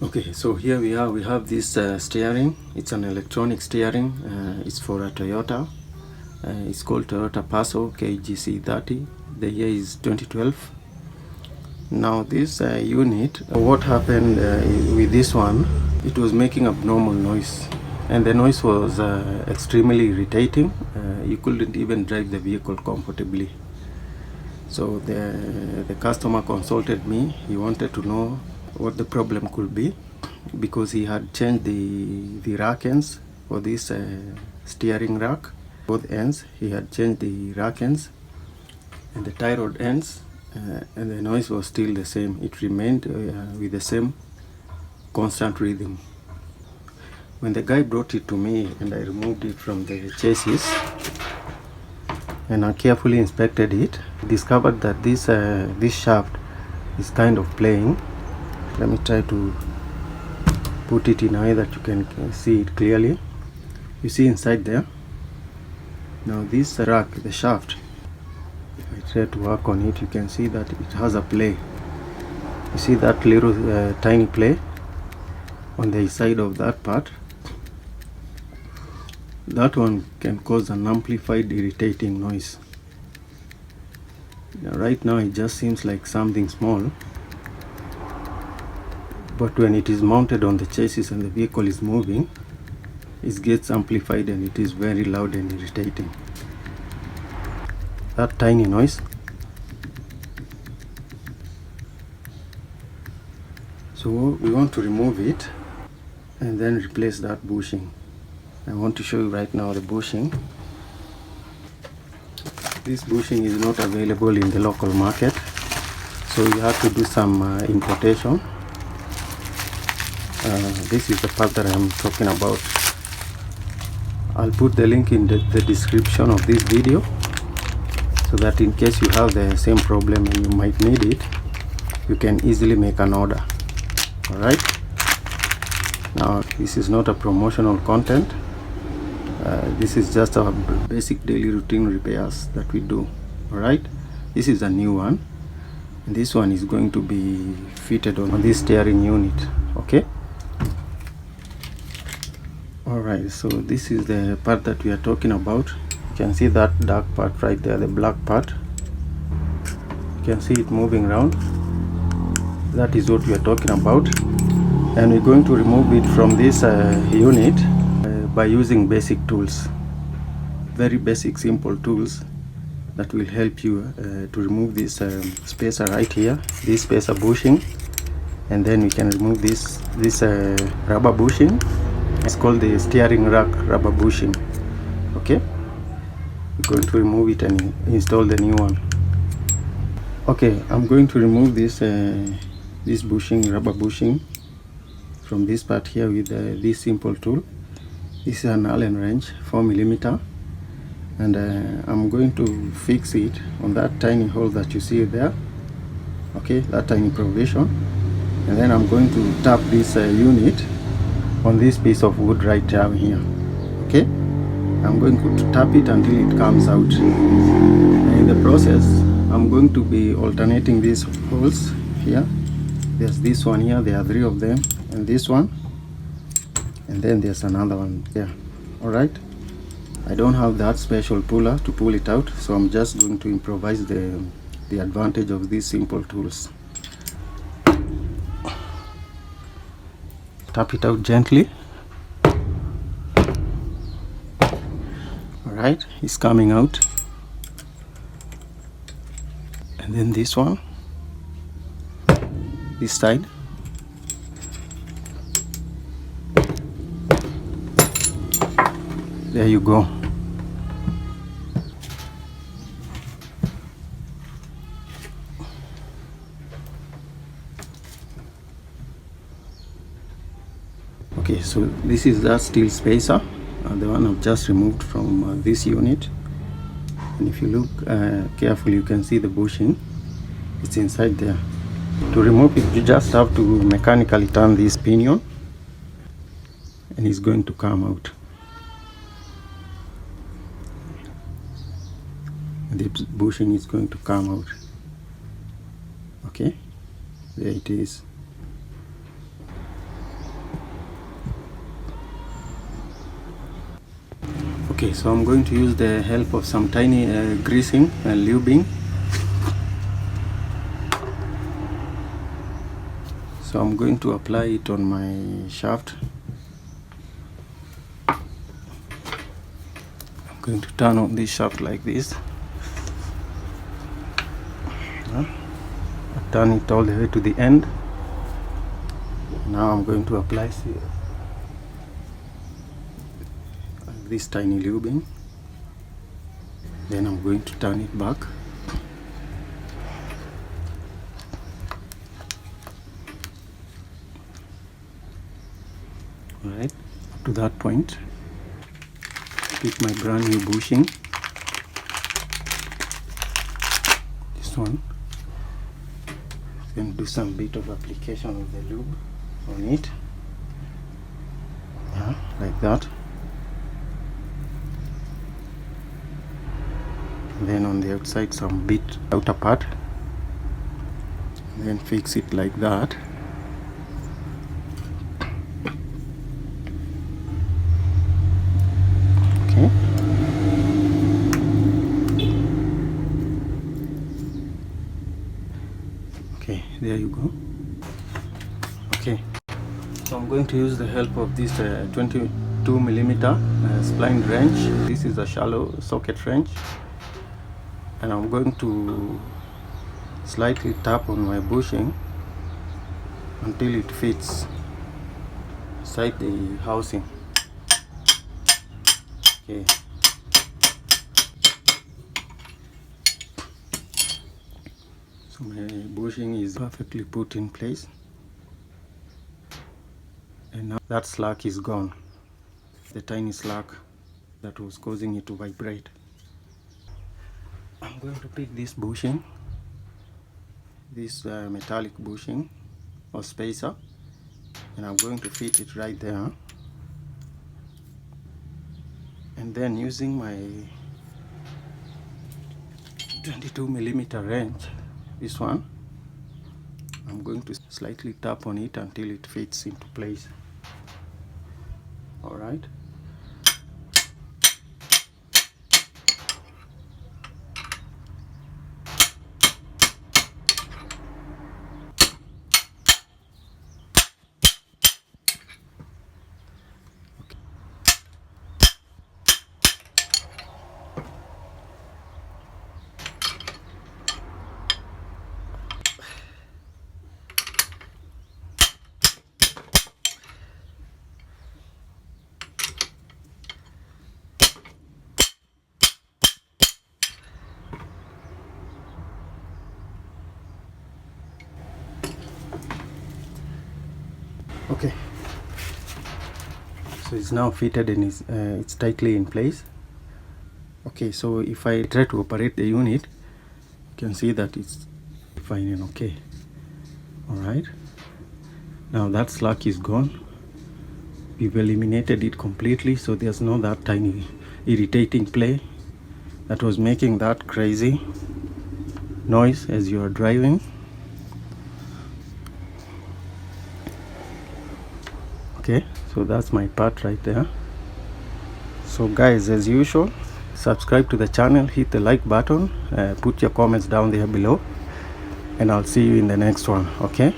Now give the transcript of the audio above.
Okay, so here we have this steering. It's an electronic steering. It's for a Toyota. It's called Toyota Passo KGC30. The year is 2012. Now this unit, what happened with this one, it was making abnormal noise, and the noise was extremely irritating. You couldn't even drive the vehicle comfortably. So the customer consulted me. He wanted to know what the problem could be, because he had changed the rack ends for this steering rack. Both ends, he had changed the rack ends and the tie rod ends, and the noise was still the same. It remained with the same constant rhythm. When the guy brought it to me and I removed it from the chassis and I carefully inspected it, discovered that this shaft is kind of playing. Let me try to put it in a way that you can see it clearly. You see inside there. Now this rack, the shaft, if I try to work on it, you can see that it has a play. You see that little tiny play on the side of that part. That one can cause an amplified irritating noise. Now, right now it just seems like something small, but when it is mounted on the chassis and the vehicle is moving, it gets amplified and it is very loud and irritating. That tiny noise. So we want to remove it and then replace that bushing. I want to show you right now the bushing. This bushing is not available in the local market, so you have to do some importation. This is the part that I'm talking about. I'll put the link in the description of this video, so that in case you have the same problem and you might need it, you can easily make an order. Alright, now this is not a promotional content. This is just our basic daily routine repairs that we do. Alright, this is a new one, and this one is going to be fitted on this steering unit. Okay. Alright, so this is the part that we are talking about. You can see that dark part right there, the black part. You can see it moving around. That is what we are talking about, and we're going to remove it from this unit by using basic tools. Very basic, simple tools that will help you to remove this spacer right here, this spacer bushing, and then we can remove this rubber bushing. It's called the steering rack rubber bushing. Okay, we're going to remove it and install the new one. Okay, I'm going to remove this this bushing, rubber bushing, from this part here with this simple tool. This is an Allen wrench, 4mm, and I'm going to fix it on that tiny hole that you see there. Okay, that tiny provision, and then I'm going to tap this unit on this piece of wood right down here. Okay, I'm going to tap it until it comes out, and in the process I'm going to be alternating these holes here. There's this one here, there are 3 of them, and this one, and then there's another one there. Alright, I don't have that special puller to pull it out, so I'm just going to improvise the advantage of these simple tools. Tap it out gently. Alright, it's coming out. And then this one, this side. There you go. Okay, so this is that steel spacer, the one I've just removed from this unit. And if you look carefully, you can see the bushing. It's inside there. To remove it, you just have to mechanically turn this pinion, and it's going to come out. The bushing is going to come out. Okay, there it is. Okay, so I'm going to use the help of some tiny greasing and lubing. So I'm going to apply it on my shaft. I'm going to turn on this shaft like this. Turn it all the way to the end. Now I'm going to apply this tiny lubing. Then I'm going to turn it back. Alright, up to that point, pick my brand new bushing. This one. Then do some bit of application of the lube on it. Yeah, like that. Then on the outside some bit outer part. Then fix it like that. Okay. Okay, there you go. Okay, so I'm going to use the help of this 22mm spline wrench. This is a shallow socket wrench, and I'm going to slightly tap on my bushing until it fits inside the housing. Okay. So my bushing is perfectly put in place, and now that slack is gone, the tiny slack that was causing it to vibrate. I'm going to pick this bushing, this metallic bushing or spacer, and I'm going to fit it right there, and then using my 22mm wrench, this one, I'm going to slightly tap on it until it fits into place. Alright. Okay, so it's now fitted and it's tightly in place. Okay, so if I try to operate the unit, you can see that it's fine and okay. Alright, now that slack is gone. We've eliminated it completely, so there's no that tiny irritating play that was making that crazy noise as you are driving. Okay, so that's my part right there. So guys, as usual, subscribe to the channel, hit the like button, put your comments down there below, and I'll see you in the next one. Okay.